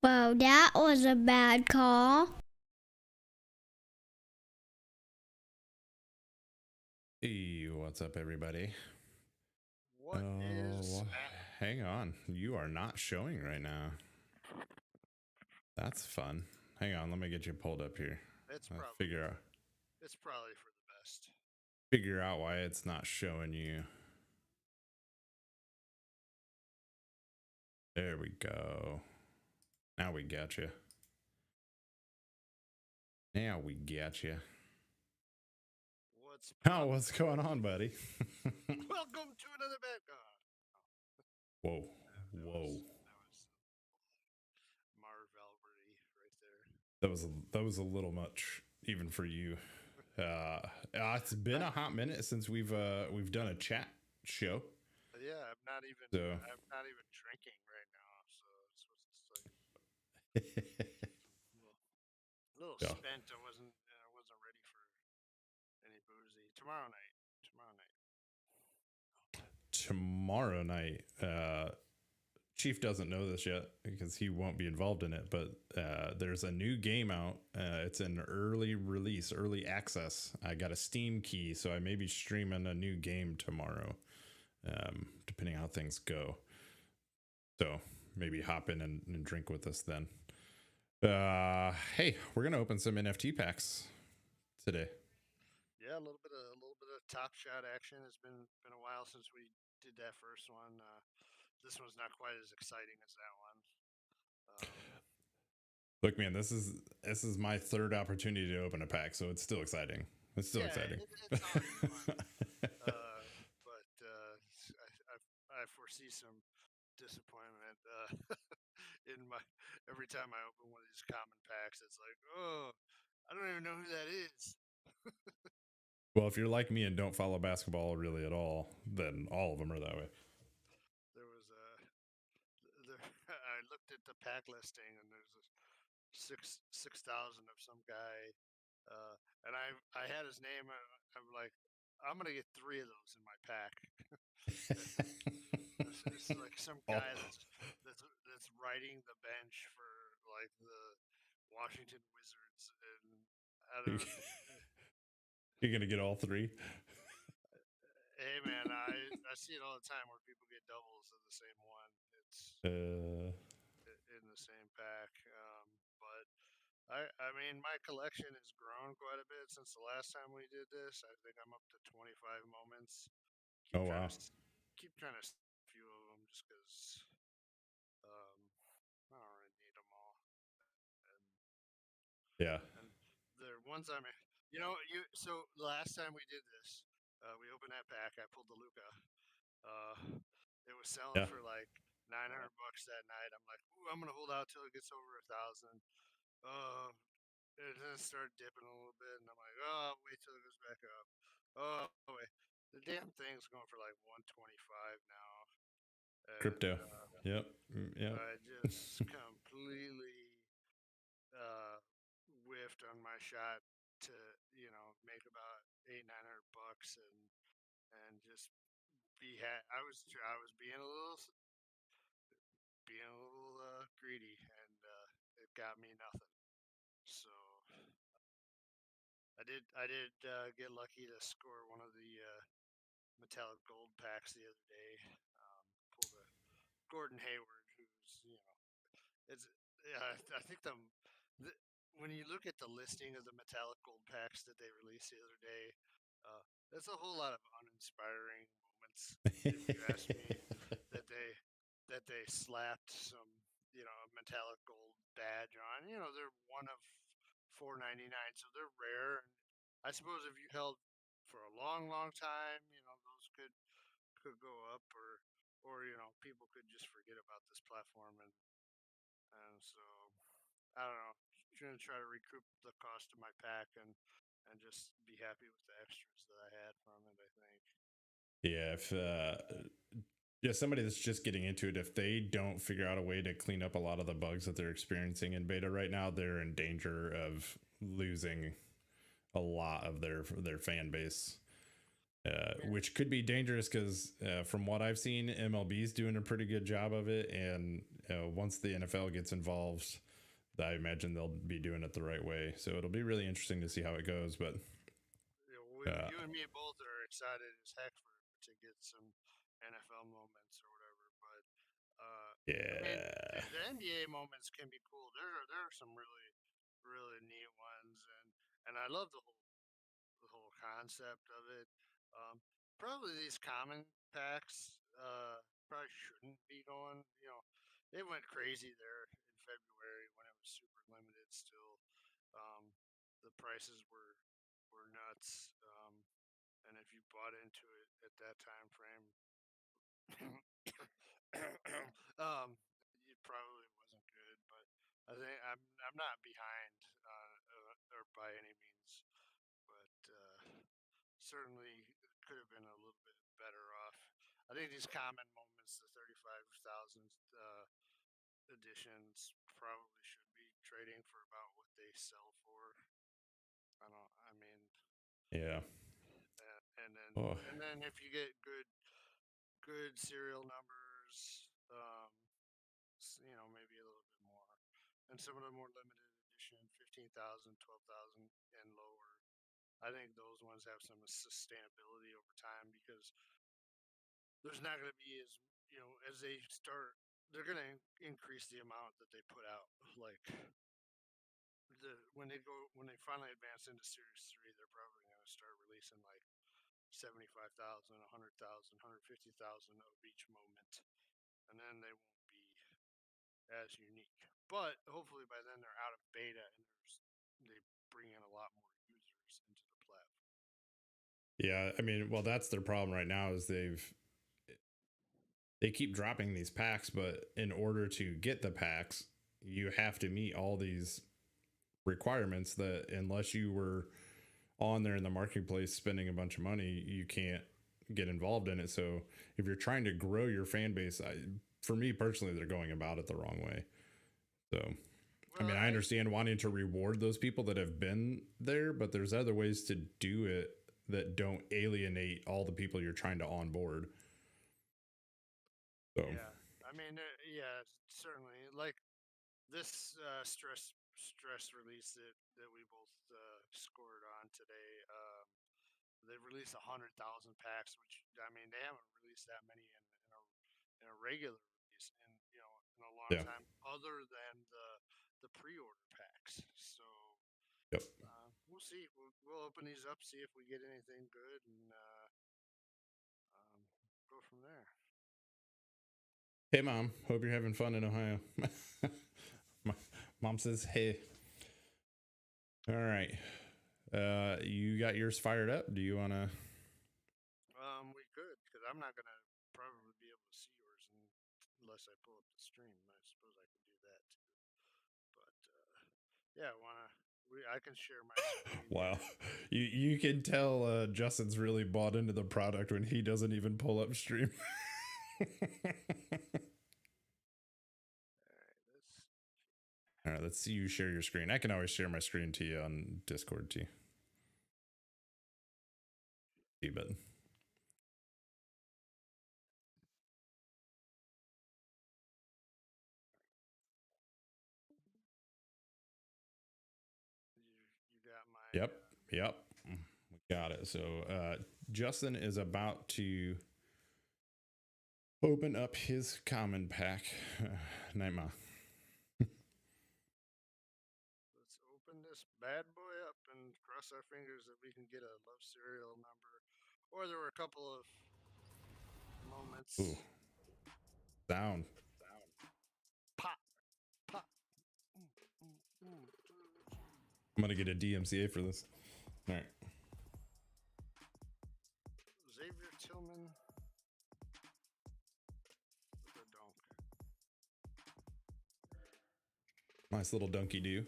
Well, that was a bad call. Hey, what's up, everybody? What is Hang on. You are not showing right now. That's fun. Hang on, let me get you pulled up here. It's I'll probably figure out it's probably for the best. figure out why it's not showing you. There we go. Now we got you. Now we got you. What's going on, buddy? Welcome to another bed. Whoa. That was Marv Alberti right there. That was a little much, even for you. It's been a hot minute since we've done a chat show. Yeah, I'm not even drinking right now, so it's like a little Yeah. spent. I wasn't ready for any boozy. Tomorrow night. Chief doesn't know this yet because he won't be involved in it, but there's a new game out. It's an early release, early access. I got a Steam key, so I may be streaming a new game tomorrow, depending how things go. So maybe hop in and drink with us then. Hey, we're gonna open some NFT packs today. Yeah, a little bit of TopShot action. It's been a while since we did that first one. This one's not quite as exciting as that one. Look, man, this is my third opportunity to open a pack, so it's still exciting. It's still exciting. It's fun. But I foresee some disappointment in my every time I open one of these common packs. It's like, oh, I don't even know who that is. Well, if you're like me and don't follow basketball really at all, then all of them are that way. There was I looked at the pack listing and there's a 6,000 of some guy, and I had his name. I'm like, I'm gonna get 3 of those in my pack. It's like some guy that's riding the bench for like the Washington Wizards, and I don't know. You're gonna get all 3. Hey man, I see it all the time where people get doubles of the same one. It's in the same pack, but I mean my collection has grown quite a bit since the last time we did this. I think I'm up to 25 moments. Wow. Keep trying to a few of them just because I don't really need them all. Yeah. And the ones so the last time we did this, we opened that pack. I pulled the Luca. It was selling for like $900 that night. I'm like, ooh, I'm gonna hold out till it gets over 1,000. It then started dipping a little bit, and I'm like, oh, wait till it goes back up. Oh wait, the damn thing's going for like 125 now. And, Crypto. Yep. I just completely whiffed on my shot to make about $800-900 and just I was being a little greedy, and it got me nothing. So I did get lucky to score one of the metallic gold packs the other day. Pulled a Gordon Hayward, who's it's I think when you look at the listing of the metallic gold packs that they released the other day, there's a whole lot of uninspiring moments. If you ask me, that they slapped some metallic gold badge on. They're one of 499, so they're rare. And I suppose if you held for a long, long time, those could go up, or people could just forget about this platform, and so I don't know. Gonna try to recoup the cost of my pack and just be happy with the extras that I had from it. I think. Yeah, if somebody that's just getting into it, if they don't figure out a way to clean up a lot of the bugs that they're experiencing in beta right now, they're in danger of losing a lot of their fan base. Which could be dangerous because from what I've seen, MLB's doing a pretty good job of it, and once the NFL gets involved, I imagine they'll be doing it the right way. So it'll be really interesting to see how it goes. But you and me both are excited as heck to get some NFL moments or whatever. But I mean, yeah, the NBA moments can be cool. There are some really neat ones, and I love the whole concept of it. Um, Probably these common packs probably shouldn't be going. You know, it went crazy there in February when it was super limited. Still, um, the prices were nuts. And if you bought into it at that time frame, it probably wasn't good. But I think I'm not behind or by any means, but certainly could have been a little bit better off. I think these common moments, the 35,000 editions, probably should be trading for about what they sell for. I don't. I mean, yeah. and then Oh, if you get good serial numbers, you know, maybe a little bit more. And some of the more limited edition, 15,000, 12,000, and lower, I think those ones have some sustainability over time because there's not going to be as, you know, as they start, they're going to increase the amount that they put out. Like when they finally advance into Series 3, they're probably going to start releasing like 75,000, 100,000, 150,000 of each moment, and then they won't be as unique. But hopefully by then they're out of beta and they bring in a lot more users into the platform. yeah. I mean, well, that's their problem right now is they keep dropping these packs, but in order to get the packs, you have to meet all these requirements that unless you were on there in the marketplace spending a bunch of money, you can't get involved in it. So if you're trying to grow your fan base, for me personally, they're going about it the wrong way. So, I Well, mean, I understand wanting to reward those people that have been there, but there's other ways to do it that don't alienate all the people you're trying to onboard. So, yeah, I mean, yeah, certainly. Like this stress release that we both scored on today. They've released 100,000 packs, which I mean they haven't released that many in a regular release in, you know, in a long yeah. time, other than the pre-order packs. So Yep. we'll see. We'll open these up, see if we get anything good, and go from there. Hey, Mom. Hope you're having fun in Ohio. Mom says, hey. All right. You got yours fired up? Do you want to? We could, because I'm not gonna probably be able to see yours unless I pull up the stream. I suppose I could do that too. But yeah, I can share my screen. Wow. You can tell Justin's really bought into the product when he doesn't even pull up stream. All right, let's see you share your screen. I can always share my screen to you on Discord too. But You got my. Yep. We got it. So Justin is about to open up his common pack. Nightmare. Let's open this bad boy up and cross our fingers that we can get a love serial number. Or there were a couple of moments. Ooh. Down. Pop, pop. I'm gonna get a DMCA for this. All right. Xavier Tillman with a donk. Nice little donkey do.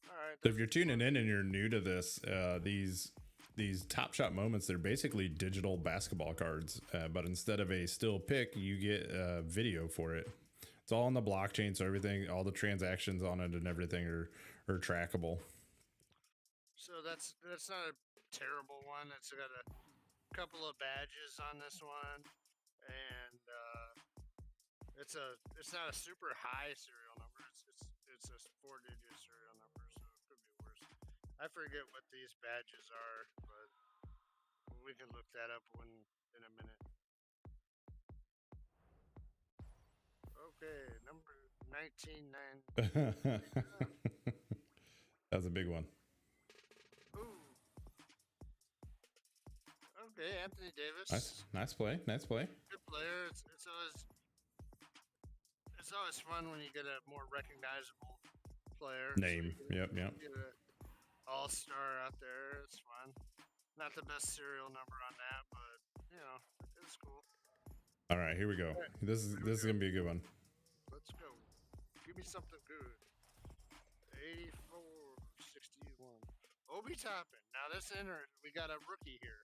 All right. So if you're tuning in and you're new to this, these TopShot moments, they're basically digital basketball cards, but instead of a still pick, you get a video for it. It's all on the blockchain, so everything, all the transactions on it and everything are trackable. So that's not a terrible one. It's got couple of badges on this one, and it's not a super high serial number. It's a 4-digit serial number, so it could be worse. I forget what these badges are, but we can look that up in a minute. Okay, number 1990. That's a big one. Ooh. Okay, Anthony Davis. Nice play. Good player. It's always fun when you get a more recognizable player. Name. So Yep. get an all-star out there. It's fun. Not the best serial number on that, but it's cool. All right, here we go. This is gonna be a good one. Let's go. Give me something good. 84-61. Obi Toppin. Now this we got a rookie here.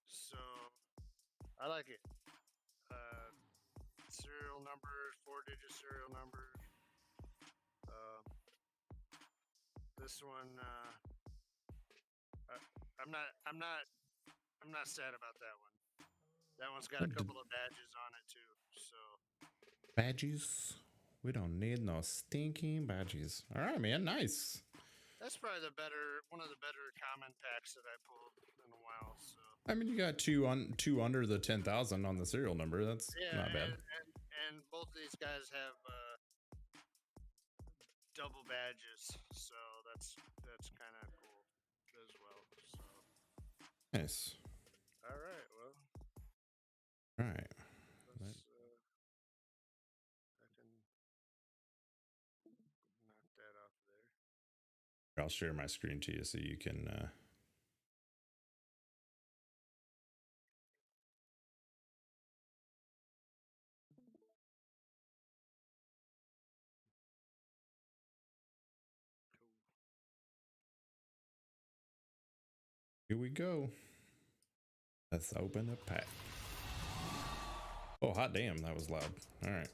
So I like it. Serial number, 4-digit serial number. This one, I'm not sad about that one. That one's got a couple of badges on it too. So badges. We don't need no stinking badges. All right, man. Nice. that's probably one of the better common packs that I pulled in a while. So I mean, you got two under the 10,000 on the serial number. That's not bad. And both these guys have double badges, so that's kind of cool as well. So Nice. all right, well, All right. let's, I can knock that off there. I'll share my screen to you so you can. Here we go. Let's open the pack. Oh, hot damn, that was loud. All right.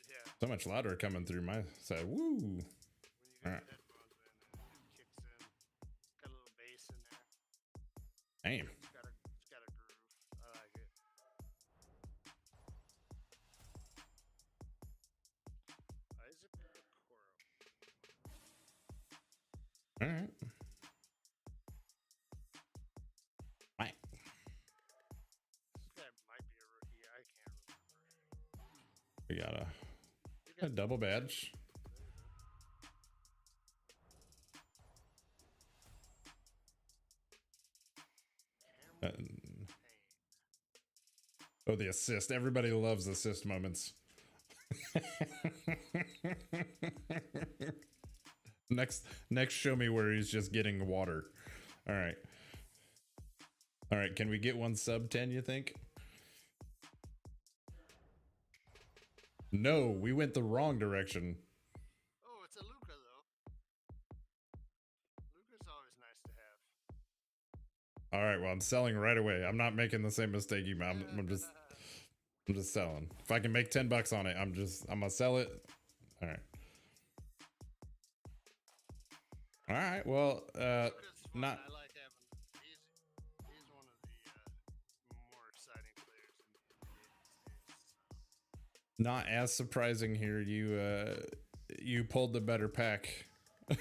Yeah. So much louder coming through my side. Woo. When you All got right. headphones in, it kicks in. Got a little bass in there. Damn. It's got a groove. I like it. Isaac Okoro. All right. Right. This guy might be a rookie. I can't remember. We got You a double badge. Oh, the assist. Everybody loves assist moments. Next, show me where he's just getting water. All right. All right. Can we get one sub 10, you think? No, we went the wrong direction. Oh, it's a Luca though. Luca's always nice to have. All right. Well, I'm selling right away. I'm not making the same mistake you made. I'm just selling. If I can make $10 on it, I'm gonna sell it. All right. All right. Well, not. I like having. He's one of the more exciting players in the NBA these days. Not as surprising here. You pulled the better pack. Yours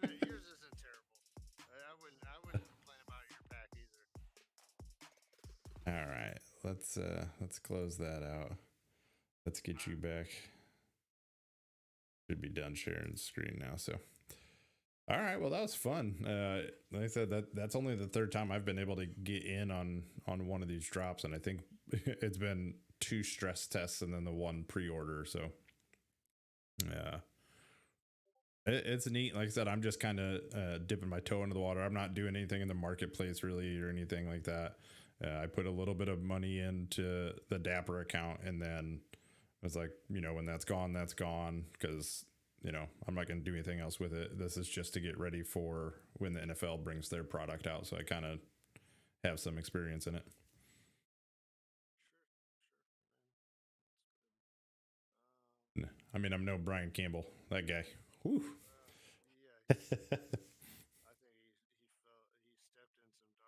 isn't terrible. I wouldn't complain about your pack either. All right. Let's close that out. Let's get you back. Should be done sharing the screen now. So, all right. Well, that was fun. Like I said, that's only the third time I've been able to get in on one of these drops, and I think it's been 2 stress tests and then the 1 pre-order. So, yeah, it's neat. Like I said, I'm just kind of dipping my toe into the water. I'm not doing anything in the marketplace really or anything like that. I put a little bit of money into the Dapper account, and then I was like, when that's gone, because I'm not going to do anything else with it. This is just to get ready for when the NFL brings their product out. So I kind of have some experience in it. Sure. I mean, I'm no Brian Campbell, that guy. Whew. Yeah. I think he stepped in some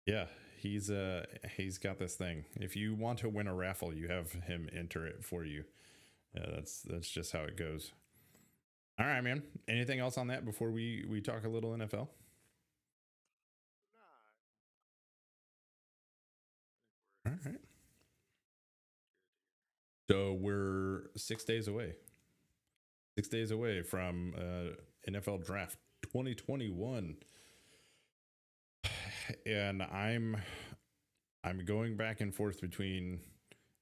Yeah, he's got this thing. If you want to win a raffle, you have him enter it for you. That's just how it goes. All right, man. Anything else on that before we talk a little NFL? Nah, All right. So we're 6 days away. 6 days away from NFL Draft 2021, and I'm going back and forth between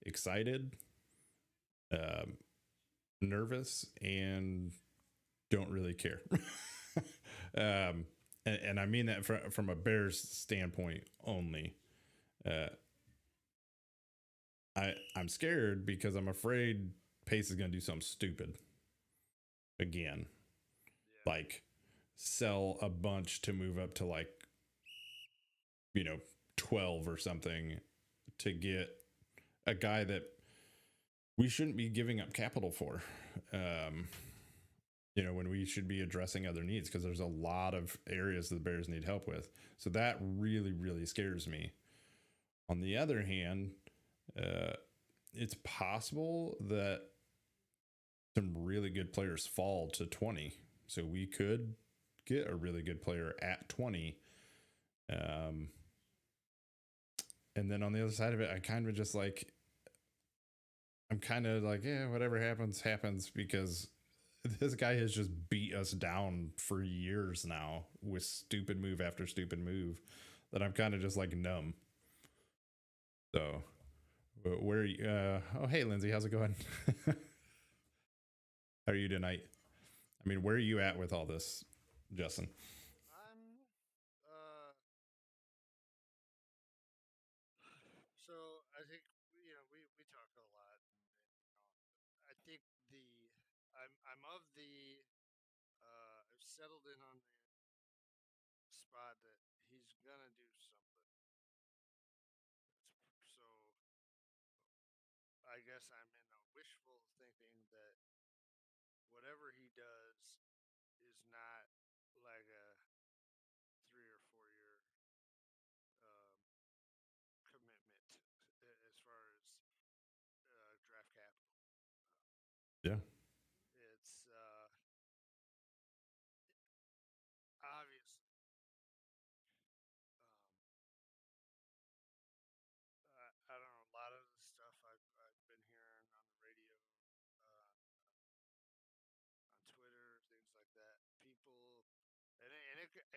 excited, um, nervous, and don't really care. And I mean that from a Bears standpoint only. Uh, I'm scared because I'm afraid Pace is going to do something stupid again, yeah, like sell a bunch to move up to like 12 or something to get a guy that we shouldn't be giving up capital for. Um, when we should be addressing other needs because there's a lot of areas the Bears need help with. So that really, really scares me. On the other hand, it's possible that some really good players fall to 20. So we could get a really good player at 20. And then on the other side of it, I'm kind of like, yeah, whatever happens, happens, because this guy has just beat us down for years now with stupid move after stupid move that I'm kind of just like numb. So, but where, oh, hey, Lindsay, how's it going? How are you tonight? I mean, where are you at with all this, Justin? I'm. Uh, so I think we talk a lot, and I think I'm of the I've settled in on the spot that he's gonna do something. So I guess I'm in a wishful thinking that whatever he does is not like a 3 or 4 year um, commitment as far as draft capital. Yeah. It's obvious. I don't know, a lot of the stuff I've been hearing on the radio, on Twitter, things like that. People, and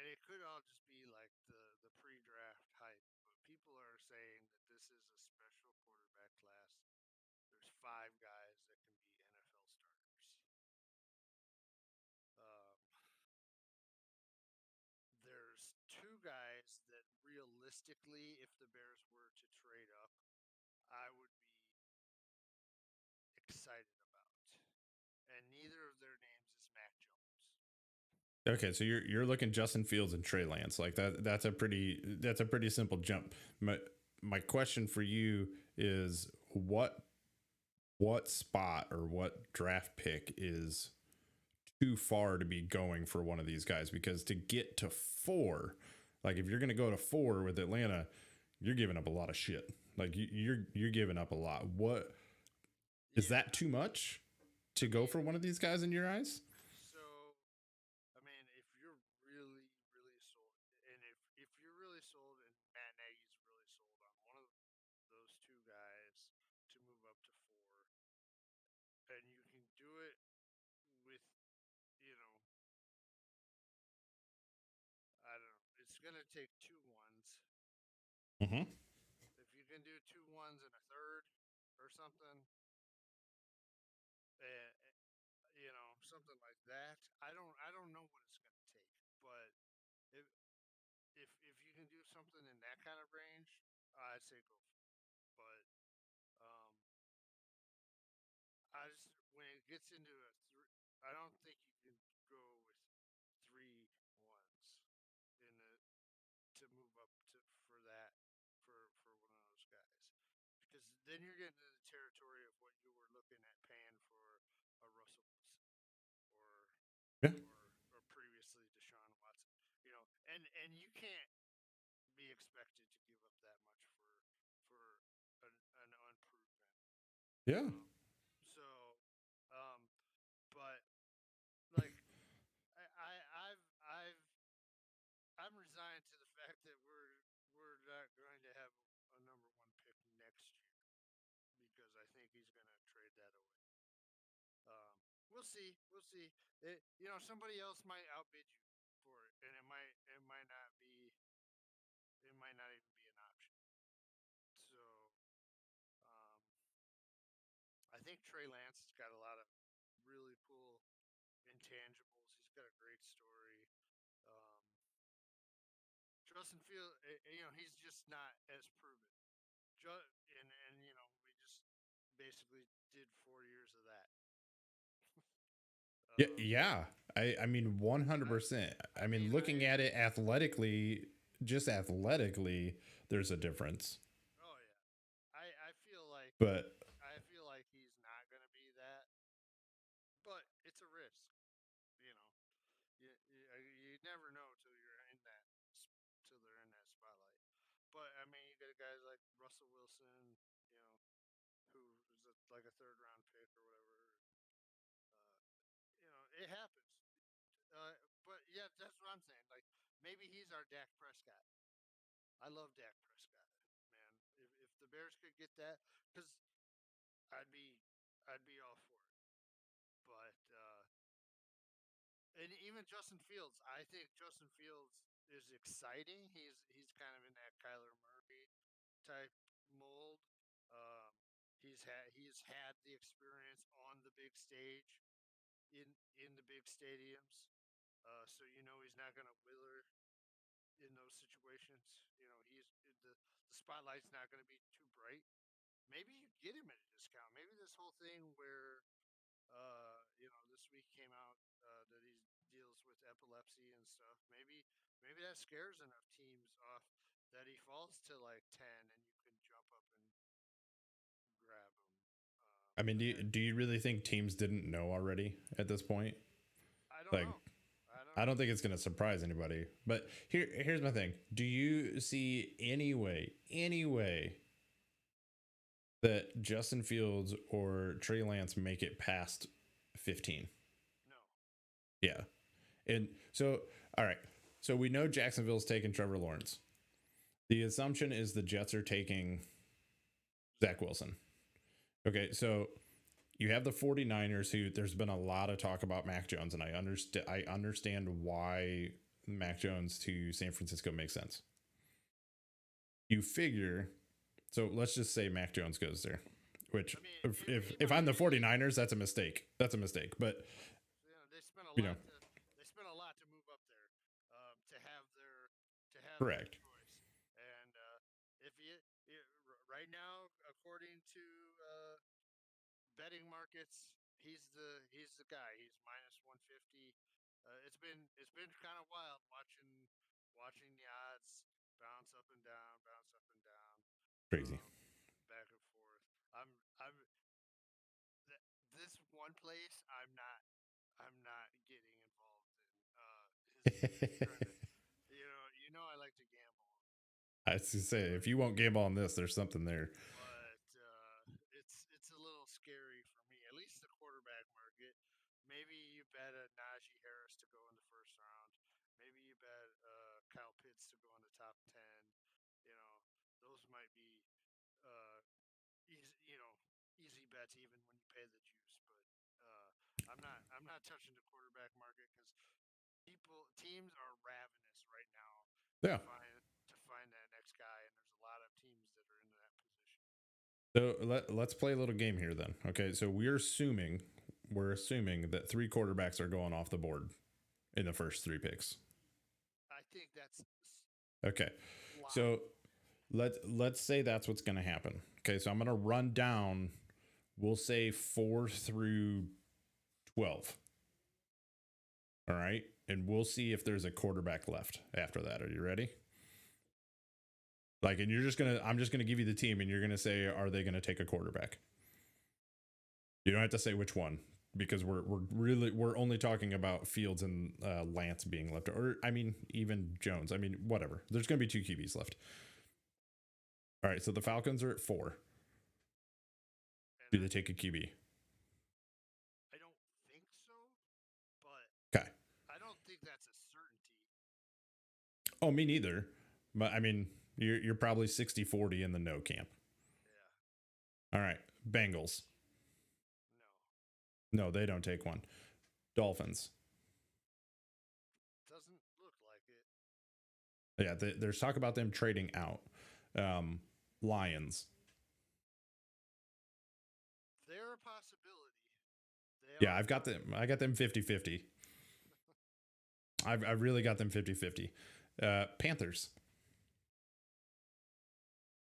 it could all just be like the pre-draft hype, but people are saying that this is a special quarterback class. There's 5 guys that can be NFL starters. Um, there's 2 guys that realistically, if the Bears were to trade up, I would be excited about, and neither of their names is Mac Jones. Okay, so you're looking Justin Fields and Trey Lance like that. That's a pretty simple jump. My question for you is what spot or what draft pick is too far to be going for one of these guys? Because to get to 4, like if you're going to go to 4 with Atlanta, you're giving up a lot of shit. Like you're giving up a lot. What is Yeah, that too much to go for one of these guys in your eyes? so I mean, if you're really, really sold, and if you're really sold, and Matt Nagy's really sold on one of those 2 guys to move up to 4, and you can do it with, you know, I don't know, it's gonna take 2 ones. Mm-hmm. If you can do 2 ones and a third or something, uh, something like that. I don't know what it's gonna take, but if if you can do something in that kind of range, I'd say go for it. But um, I just when it gets into a three, I don't think you can go with 3 ones in the to move up to for that for one of those guys, because then you're getting into the territory of what you were looking at paying for a Russell Wilson or Yeah. or previously Deshaun Watson. And you can't be expected to give up that much for an unproven. Yeah. So, but like I've I'm resigned to the fact that we're not going to have a number one pick next year because I think he's going to trade that away. We'll see. We'll see. Somebody else might outbid you for it, and it might not even be an option. So, um, I think Trey Lance has got a lot of really cool intangibles. He's got a great story. Um, Justin Field, he's just not as proven. We just basically did 4 years of that. Yeah, yeah. I mean, 100%. I mean, looking at it athletically, just athletically, there's a difference. Oh yeah, I feel like But he's not going to be that, but it's a risk. You know, you never know till you're in that till they're in that spotlight. But I mean, you got guys like Russell Wilson, you know, who is like a third round pick or whatever. It happens. But yeah, that's what I'm saying. Like maybe he's our Dak Prescott. I love Dak Prescott, man. If the Bears could get that, because I'd be I'd be all for it. But and even Justin Fields, I think Justin Fields is exciting. He's kind of in that Kyler Murray type mold. Um, he's had the experience on the big stage in the big stadiums. So he's not going to wither in those situations. The spotlight's not going to be too bright. Maybe you get him at a discount. Maybe this whole thing where this week came out that he deals with epilepsy and stuff. Maybe that scares enough teams off that he falls to like 10 and you can jump up and grab him. I mean, do you really think teams didn't know already at this point? I don't know. I don't think it's going to surprise anybody. But here's my thing. Do you see any way that Justin Fields or Trey Lance make it past 15? No. Yeah. And so, all right. So we know Jacksonville's taking Trevor Lawrence. The assumption is the Jets are taking Zach Wilson. Okay. So you have the 49ers, who there's been a lot of talk about Mac Jones, and I understand why Mac Jones to San Francisco makes sense. You figure, so let's just say Mac Jones goes there, which if I'm the 49ers, that's a mistake. That's a mistake. But they spent a lot. They spent a lot to move up there to have correct. Their choice. And if right now, according to betting markets, he's the guy. He's minus 150. It's been kind of wild watching the odds bounce up and down, Crazy. back and forth. I'm this one place I'm not getting involved in. I like to gamble. I was to say, if you won't gamble on this, there's something there. But it's a little scary for me. At least the quarterback market. Maybe you bet a Najee Harris to go in the first round. Maybe you bet Kyle Pitts to go in the top 10. Those might be uh, easy bets even when you pay the juice. But I'm not touching the quarterback market because teams are ravenous right now Yeah. to find that next guy, and there's a lot of teams that are in that position. So let's play a little game here then. Okay, so we're assuming that 3 quarterbacks are going off the board in the first 3 picks. I think that's okay. So let's say that's what's going to happen. Okay, so I'm going to run down. We'll say 4 through 12. All right, and we'll see if there's a quarterback left after that. Are you ready? And I'm just gonna give you the team, and you're gonna say, are they gonna take a quarterback? You don't have to say which one. because we're only talking about Fields and Lance being left, or I mean even Jones. I mean whatever. There's going to be 2 QBs left. All right, so the Falcons are at 4. And Do they take a QB? I don't think so, but Okay. I don't think that's a certainty. Oh, me neither. But I mean, you're probably 60-40 in the no camp. Yeah. All right, Bengals. No. No, they don't take one. Dolphins. Doesn't look like it. Yeah, there's talk about them trading out. Lions. They're a possibility. Yeah, I got them 50-50. I've really got them 50-50. Panthers.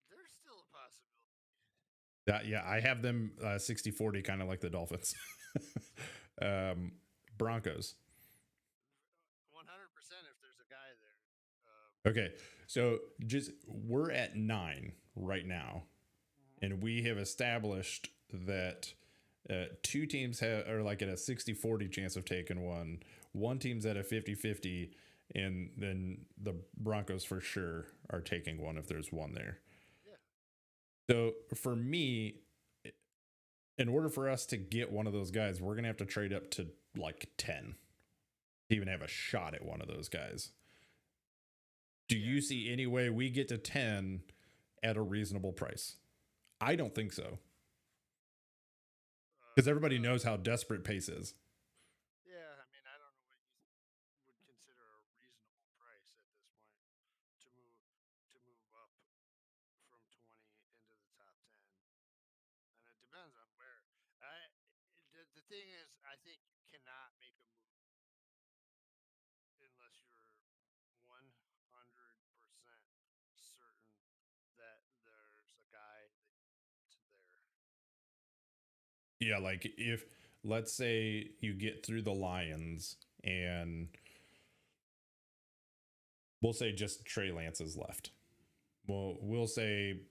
They're still a possibility. Yeah, I have them 60-40, kind of like the Dolphins. Broncos. 100% if there's a guy there. Okay, so we're at 9 right now, and we have established that 2 teams are like at a 60-40 chance of taking one. One team's at a 50-50, and then the Broncos for sure are taking one if there's one there. Yeah. So for me, in order for us to get one of those guys, we're going to have to trade up to like 10 to even have a shot at one of those guys. Do you see any way we get to 10 at a reasonable price? I don't think so. Because everybody knows how desperate Pace is. Yeah, I mean, I don't know what you would consider a reasonable price at this point to move up from 20 into the top 10, and it depends on where. The thing is, I think you cannot make a move unless you're 100% certain that there's a guy that's there. Yeah, like if let's say you get through the Lions and we'll say just Trey Lance is left. Well, we'll say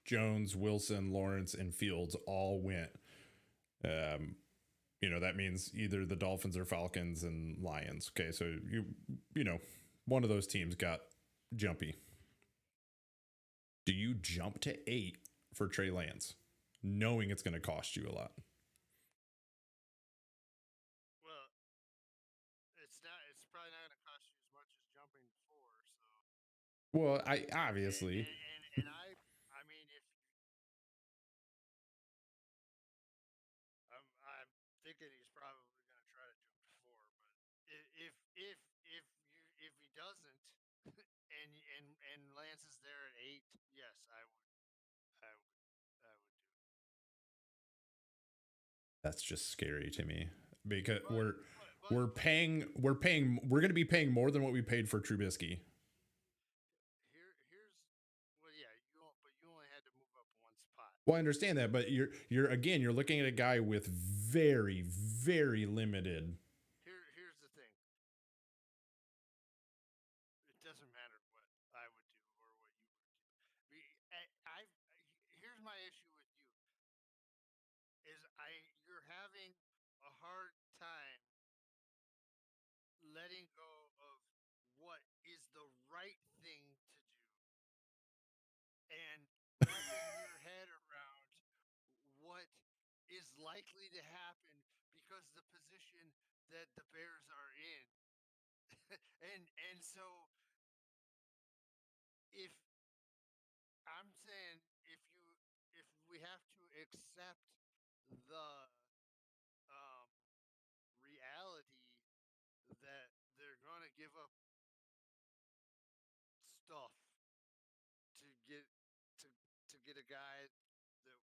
Jones, Wilson, Lawrence, and Fields all went. That means either the Dolphins or Falcons and Lions. Okay, so one of those teams got jumpy. Do you jump to 8 for Trey Lance, knowing it's going to cost you a lot? Well, it's not. It's probably not going to cost you as much as jumping 4. So. Well, I obviously. And I mean, if I'm thinking he's probably going to try to jump to 4, but if he doesn't, and Lance is there at 8, yes, I would do. That's just scary to me because we're going to be paying more than what we paid for Trubisky. You only had to move up 1 spot. Well, I understand that, but you're looking at a guy with very, very limited. Here's the thing. It doesn't matter what I would do or what you would do. Here's my issue with you. You're having a hard time letting go of what is the right thing to do and wrapping your head around what is likely to happen because the position that the Bears are in. and so if I'm saying if we have to accept the reality that they're going to give up stuff to get to get a guy that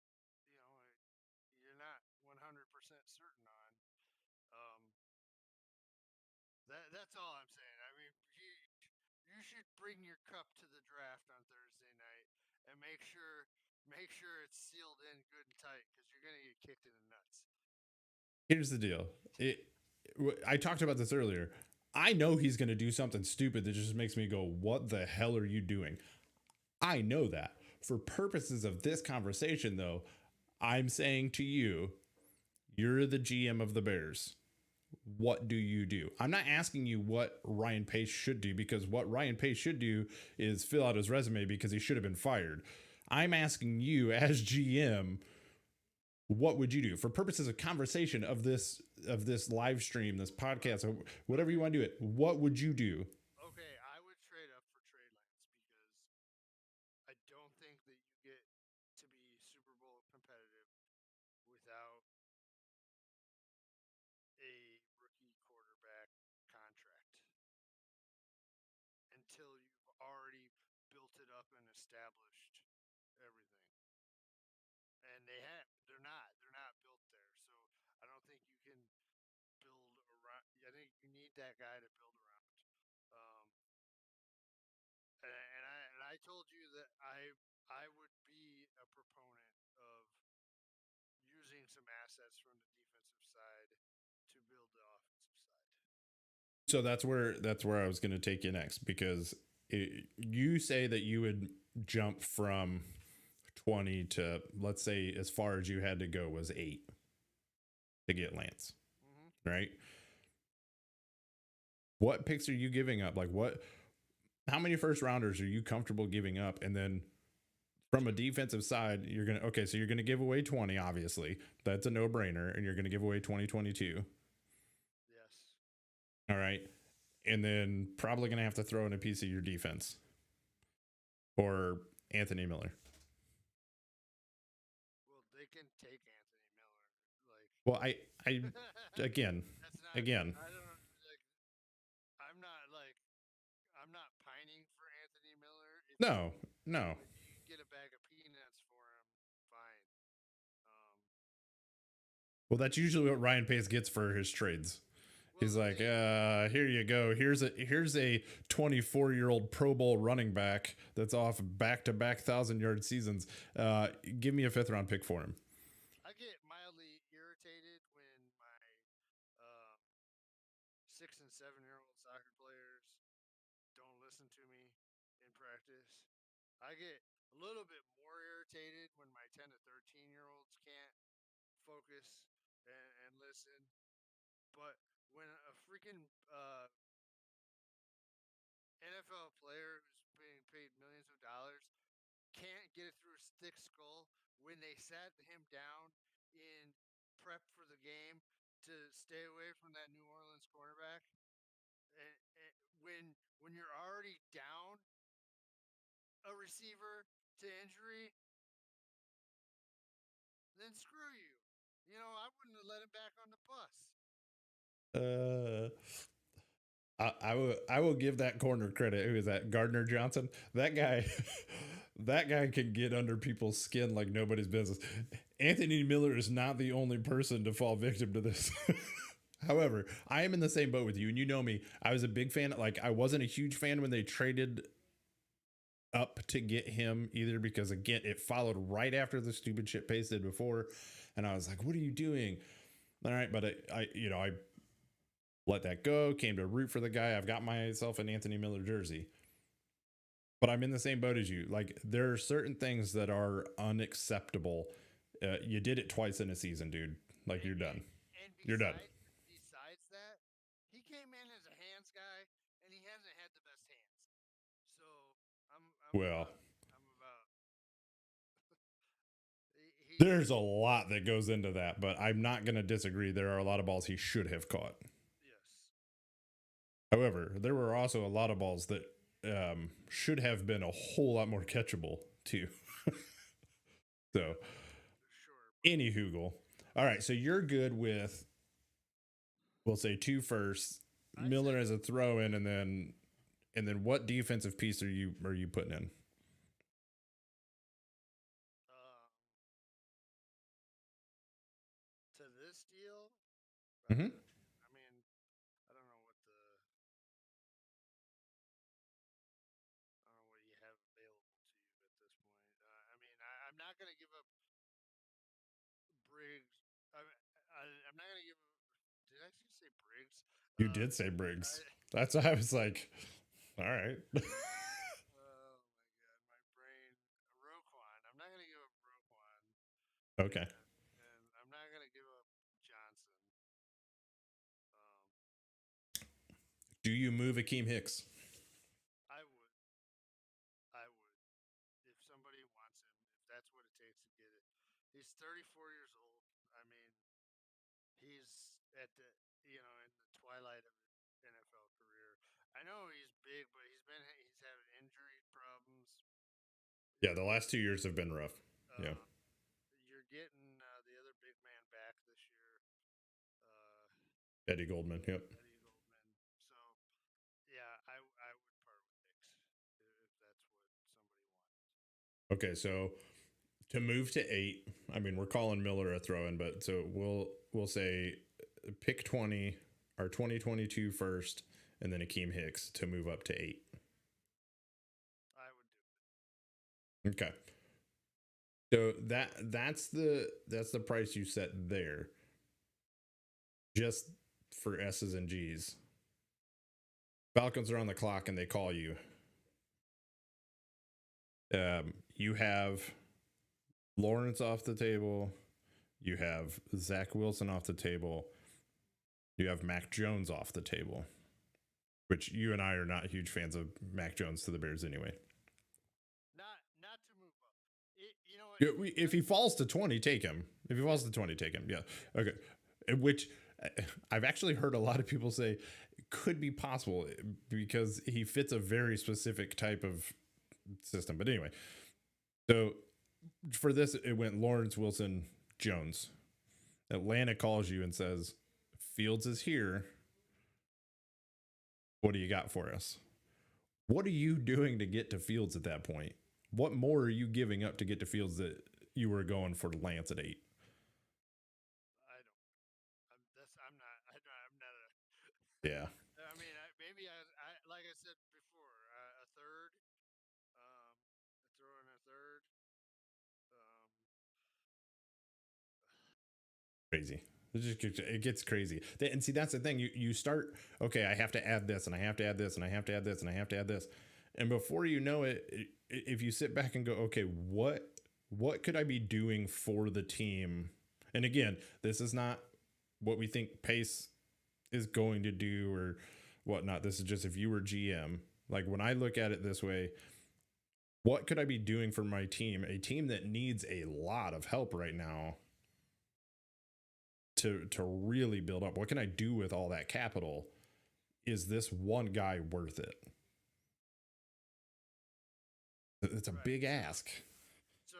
you're not 100% certain on. That's all I'm saying. I mean, you should bring your cup to the draft on Thursday night and make sure it's sealed in good and tight because you're gonna get kicked in the nuts. Here's the deal. I talked about this earlier. I know he's going to do something stupid that just makes me go, "What the hell are you doing?" I know that. for purposes of this conversation, though, I'm saying to you, you're the GM of the Bears. What do you do? I'm not asking you what Ryan Pace should do, because what Ryan Pace should do is fill out his resume because he should have been fired. I'm asking you as GM, what would you do for purposes of conversation of this live stream, this podcast, or whatever you want to do it? What would you do? Okay, I would trade up for Trey Lance because I don't think that you get to be Super Bowl competitive without a rookie quarterback contract until you've already built it up and established everything. And they're not built there. So I don't think you can build around. I think you need that guy to build around. Um, and I told you that I would be a proponent of using some assets from the defensive side to build the offensive side. So that's where I was going to take you next, because you say that you would jump from 20 to, let's say, as far as you had to go was 8 to get Lance, right? What picks are you giving up? Like how many first rounders are you comfortable giving up? And then from a defensive side, you're going to give away 20, obviously. That's a no-brainer. And you're going to give away 2022. Yes. All right. And then probably going to have to throw in a piece of your defense or Anthony Miller. Well, they can take Anthony Miller. Well, I again, that's not, again. I don't like. I'm not pining for Anthony Miller. No. If you can get a bag of peanuts for him, fine. Well, that's usually what Ryan Pace gets for his trades. He's like, here you go. Here's a 24-year-old Pro Bowl running back that's off back-to-back 1,000-yard seasons. Give me a 5th-round pick for him. I get mildly irritated when my 6 and 7-year-old soccer players don't listen to me in practice. I get a little bit more irritated when my 10 to 13-year-olds can't focus and listen. But when a freaking NFL player who's being paid millions of dollars can't get it through his thick skull when they sat him down in prep for the game to stay away from that New Orleans quarterback, and when you're already down a receiver to injury, then screw you. You know, I wouldn't have let him back on the bus. I will give that corner credit. Who is that? Gardner Johnson. That guy, that guy can get under people's skin like nobody's business. Anthony Miller is not the only person to fall victim to this. However, I am in the same boat with you, and you know me. I was a big fan. Like, I wasn't a huge fan when they traded up to get him either, because again, it followed right after the stupid shit Pace did before, and I was like, "What are you doing?" All right, but I let that go. Came to root for the guy. I've got myself an Anthony Miller jersey, but I'm in the same boat as you. Like, there are certain things that are unacceptable. You did it twice in a season, dude. Like, you're done. You're done. Besides that, he came in as a hands guy, and he hasn't had the best hands. So I'm Well, about. There's a lot that goes into that, but I'm not going to disagree. There are a lot of balls he should have caught. Yes. However, there were also a lot of balls that should have been a whole lot more catchable too. So, Sure. any Hoogle. All right, so you're good with, we'll say 2 firsts, Miller as a throw in, and then what defensive piece are you putting in? To this deal, Mm-hmm. I mean, I don't know what you have available to you at this point. I mean, I'm not going to give up Briggs. I'm not going to give up. Did I just say Briggs? You did say Briggs. That's why I was like, all right. Oh my god, my brain. Roquan. Okay. And I'm not gonna give up Johnson. Um, Do you move Akeem Hicks? I would, I would, if somebody wants him, if that's what it takes to get it. He's 34 years old. I mean, he's at the, in the twilight of his NFL career. I know he's big, but he's having injury problems. Yeah, the last 2 years have been rough. Yeah. Uh, you're getting the other big man back this year, uh, Eddie Goldman. Yep. Eddie Goldman. So yeah, I would part with Hicks if that's what somebody wanted. Okay, so to move to 8, I mean, we're calling Miller a throw-in, but so we'll say pick 20, our 2022 first, and then Akeem Hicks to move up to 8. I would do it. Okay. So that's the price you set there. Just for S's and G's. Falcons are on the clock and they call you. You have Lawrence off the table. You have Zach Wilson off the table. You have Mac Jones off the table, which you and I are not huge fans of Mac Jones to the Bears anyway. Not to move up. You know what? If he falls to 20, take him. If he falls to 20, take him. Yeah. Okay. Which I've actually heard a lot of people say it could be possible because he fits a very specific type of system. But anyway, so for this, it went Lawrence, Wilson, Jones. Atlanta calls you and says, Fields is here. What do you got for us? What are you doing to get to Fields at that point? What more are you giving up to get to Fields that you were going for Lance at 8? I don't. I'm not. I'm not a. Yeah. I mean, maybe like I said before, a third. Throw in a third. Um, Crazy. It gets crazy. And see, that's the thing. You start, okay, I have to add this and I have to add this and I have to add this and I have to add this. And before you know it, if you sit back and go, okay, what could I be doing for the team? And again, this is not what we think Pace is going to do or whatnot. This is just if you were GM. Like when I look at it this way, what could I be doing for my team? A team that needs a lot of help right now to really build up. What can I do with all that capital? Is this one guy worth it? It's a big ask. So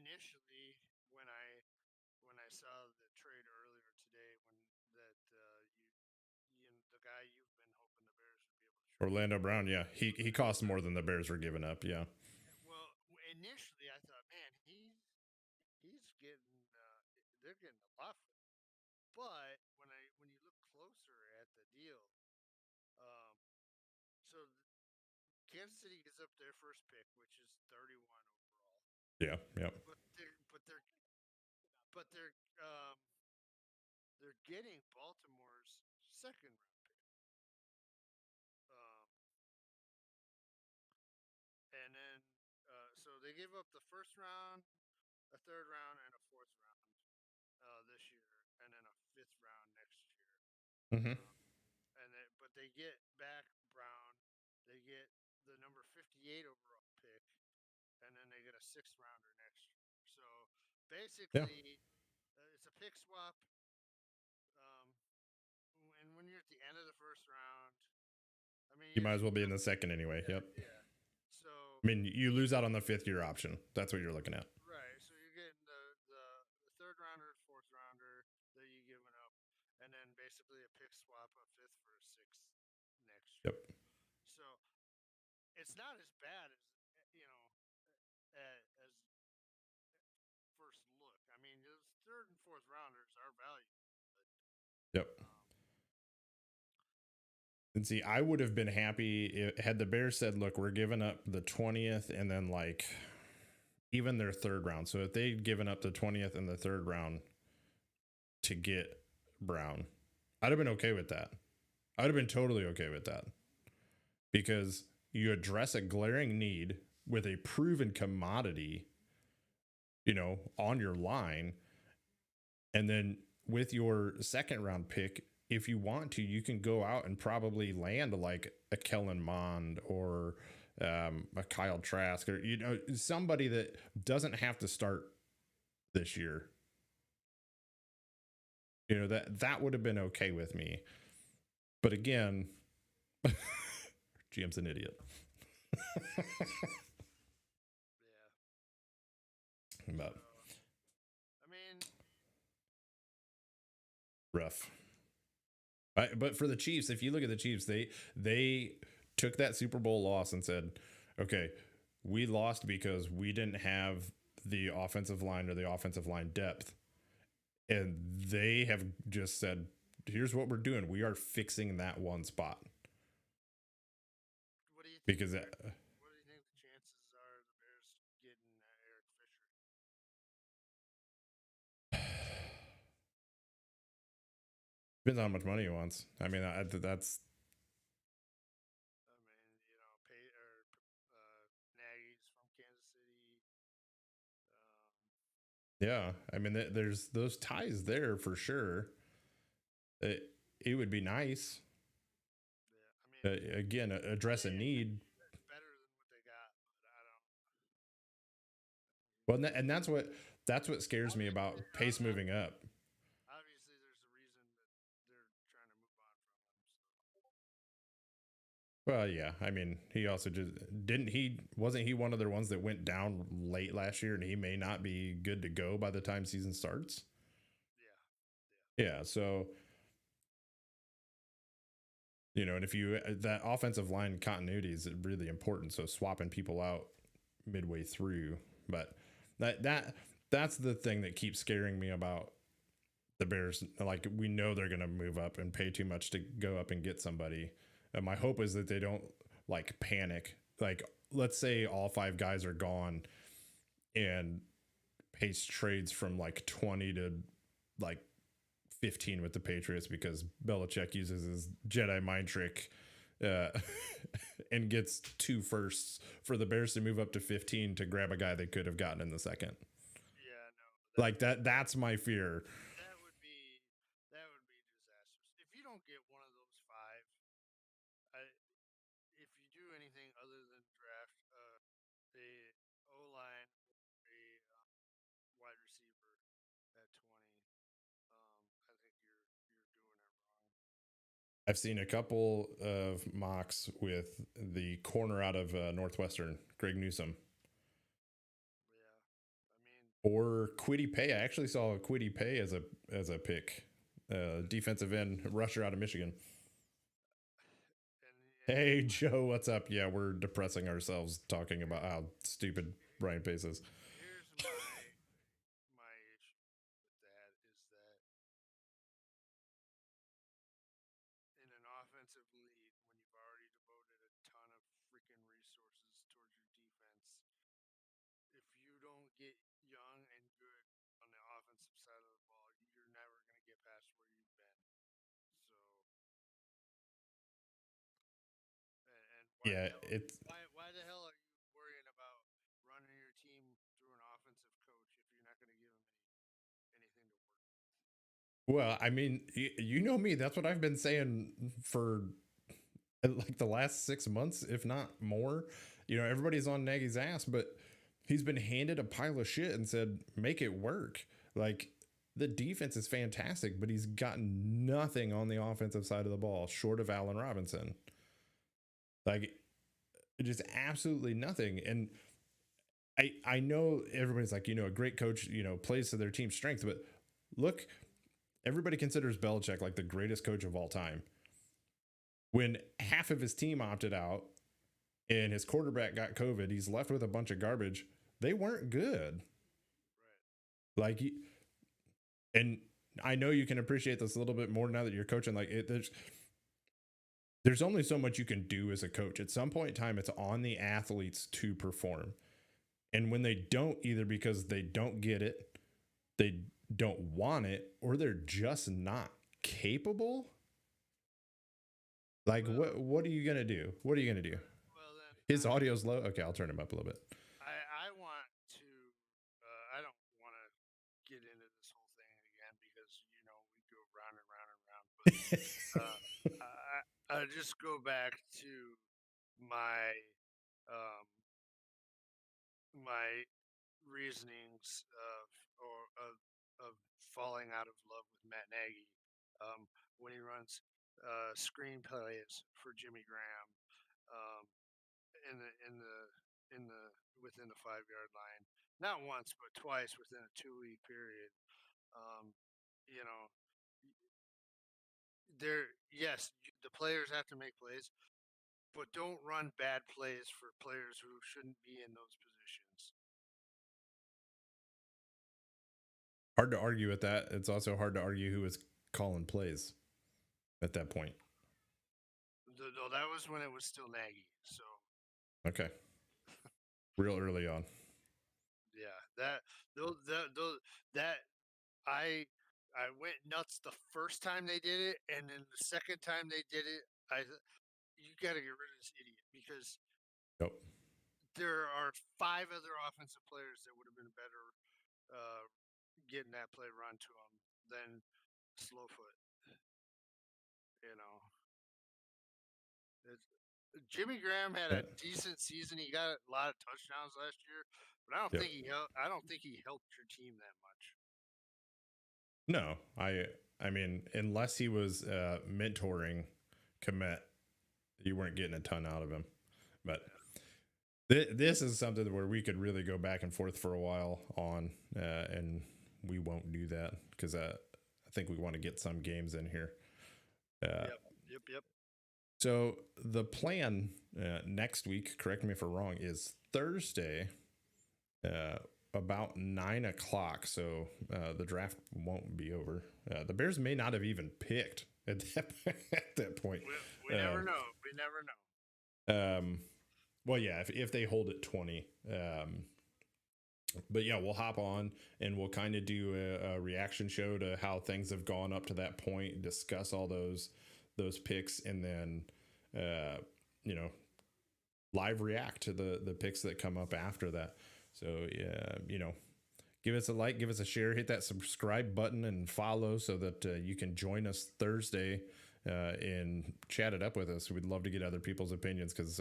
initially, when I saw the trade earlier today, when that the guy you've been hoping the Bears would be able to trade. Orlando Brown, yeah, he costs more than the Bears were giving up. Yeah. Well, initially I thought, man, he's getting they're getting a lot for him. But when you look closer at the deal, um, so Kansas City gives up their first pick, which is 31 overall. Yeah. Yeah. They're getting Baltimore's second round pick. Um, and then so they gave up the first round, a third round, and a fourth round this year, and then a fifth round next year. Mm-hmm. But they get back Brown, they get the number 58 overall pick, and then they get a sixth rounder next year. So basically, it's a pick swap. And when you're at the end of the first round, I mean, you might as well be in the second anyway. Yeah, Yep. yeah. So I mean, you lose out on the 5th-year option. That's what you're looking at. right. So you're getting the third rounder, fourth rounder that you giving up, and then basically a pick swap, a fifth for a sixth next year. Yep. So it's not as bad as as first look. I mean, those third and fourth rounders are valuable. Yep. And see, I would have been happy had the Bears said, look, we're giving up the 20th and then like even their third round. So if they'd given up the 20th and the third round to get Brown, I'd have been okay with that. I'd have been totally okay with that because you address a glaring need with a proven commodity on your line. And then with your second round pick, if you want to, you can go out and probably land like a Kellen Mond or a Kyle Trask, or somebody that doesn't have to start this year. That would have been okay with me. But again, GM's an idiot. Yeah. But I mean, rough. But for the Chiefs, if you look at the Chiefs, they took that Super Bowl loss and said, okay, we lost because we didn't have the offensive line or the offensive line depth. And they have just said, here's what we're doing. We are fixing that one spot. what do you think? Because what do you think the chances are the Bears getting Eric Fisher? depends on how much money he wants. I mean, that's. Nagy's from Kansas City. Yeah, I mean, there's those ties there for sure. It would be nice. Yeah, I mean, again, address a need. It's better than what they got, but I don't. Well, and that's what scares me about Pace moving up. Obviously, there's a reason that they're trying to move on from him. So. Well, yeah. I mean, he also wasn't he one of the ones that went down late last year, and he may not be good to go by the time season starts. Yeah. So, and if that offensive line continuity is really important. So swapping people out midway through, but that's the thing that keeps scaring me about the Bears. Like, we know they're going to move up and pay too much to go up and get somebody. And my hope is that they don't like panic. Like, let's say all 5 guys are gone and Pace trades from like 20 to like 15 with the Patriots because Belichick uses his Jedi mind trick and gets 2 firsts for the Bears to move up to 15 to grab a guy they could have gotten in the second. Yeah, no. Like that's my fear. That would be disastrous. If you don't get one of those 5, if you do anything other than draft the O-line, a wide receiver at 20, I think you're doing it wrong. I've seen a couple of mocks with the corner out of Northwestern, Greg Newsome. Yeah, I mean, or Kwity Paye. I actually saw Kwity Paye as a pick, defensive end rusher out of Michigan. Hey Joe, what's up? Yeah, we're depressing ourselves talking about how stupid Brian Pace is. Here's my issue with that is that in an offensive league, when you've already devoted a ton of freaking resources towards your defense, if you don't get young and good on the offensive side of the ball, you're never going to get past where you've been. So, why the hell are you worrying about running your team through an offensive coach if you're not going to give him anything to work with? Well, I mean, you know me. That's what I've been saying for like the last 6 months, if not more. Everybody's on Nagy's ass, but he's been handed a pile of shit and said, make it work. Like, the defense is fantastic, but he's gotten nothing on the offensive side of the ball short of Allen Robinson. Like, just absolutely nothing. And I know everybody's like, a great coach, plays to their team's strength, but look, everybody considers Belichick like the greatest coach of all time. When half of his team opted out and his quarterback got COVID, he's left with a bunch of garbage. They weren't good. Right. Like, and I know you can appreciate this a little bit more now that you're coaching. Like, there's only so much you can do as a coach. At some point in time, it's on the athletes to perform. And when they don't, either because they don't get it, they don't want it, or they're just not capable. Like, what are you going to do? What are you going to do? Well, then, his audio's low. Okay, I'll turn him up a little bit. I want to, I don't But I just go back to my um, my reasonings of falling out of love with Matt Nagy when he runs screenplays for Jimmy Graham um, in the within the 5 yard line, not once but twice within a 2 week period. Um, you know, the players have to make plays, but don't run bad plays for players who shouldn't be in those positions. Hard to argue with that. It's also hard to argue who was calling plays at that point. No, that was when it was still Nagy. So okay, real early on. yeah, that I went nuts the first time they did it, and then the second time they did it, you got to get rid of this idiot because Yep. there are 5 other offensive players that would have been better getting that play run to them than Slowfoot. You know, it's, Jimmy Graham had a decent season. He got a lot of touchdowns last year, but I don't think he helped your team that much. No, I mean, unless he was mentoring Komet, you weren't getting a ton out of him. But this is something where we could really go back and forth for a while on, and we won't do that because I think we want to get some games in here. Yep. So the plan next week, correct me if I'm wrong, is Thursday about 9 o'clock. So the draft won't be over. The Bears may not have even picked at that point. We never know. We never know. Well, yeah, if they hold it 20. But yeah, we'll hop on and we'll kind of do a reaction show to how things have gone up to that point, discuss all those picks, and then live react to the picks that come up after that. So yeah, give us a like, give us a share, hit that subscribe button and follow so that you can join us Thursday and chat it up with us. We'd love to get other people's opinions because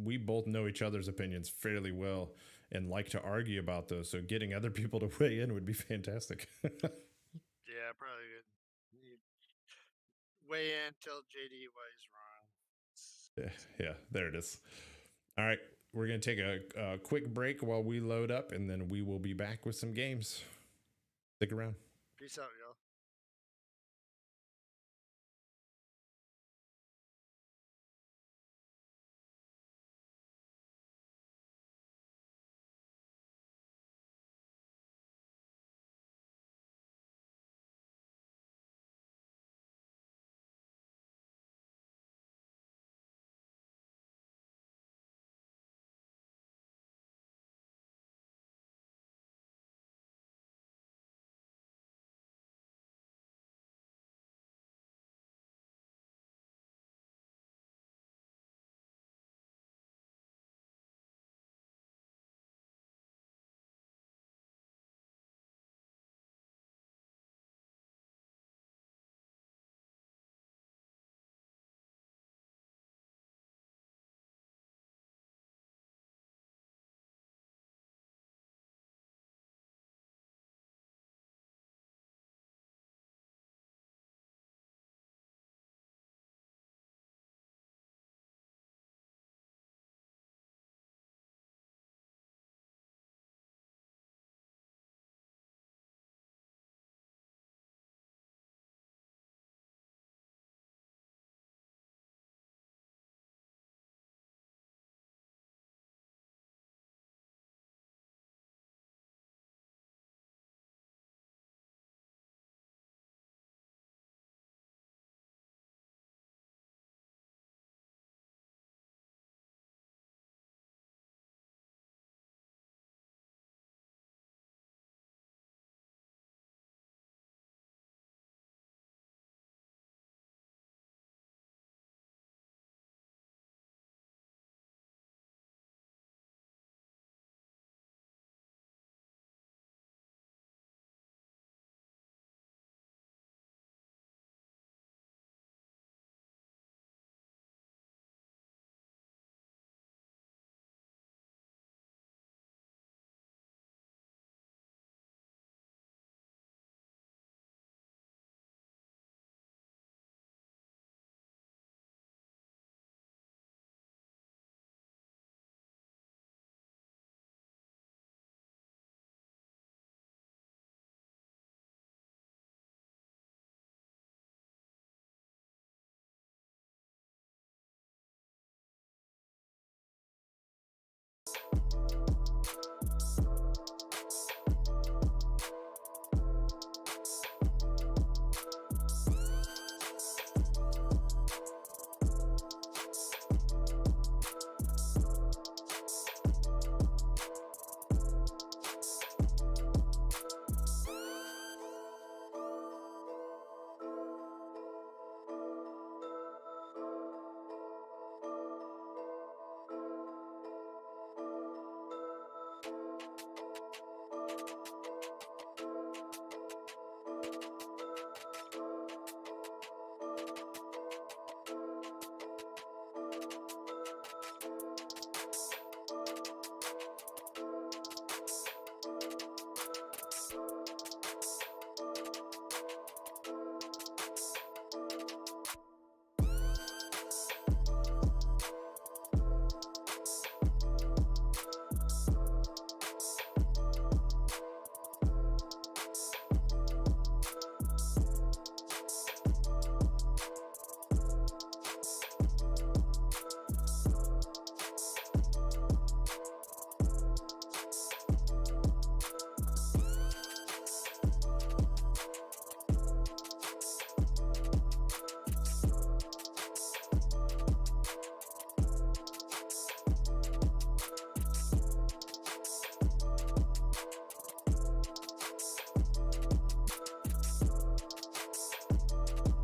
we both know each other's opinions fairly well and like to argue about those. So getting other people to weigh in would be fantastic. Yeah, probably good. Weigh in, tell JD why he's wrong. Yeah, there it is. All right, we're going to take a quick break while we load up, and then we will be back with some games. Stick around. Peace out, y'all.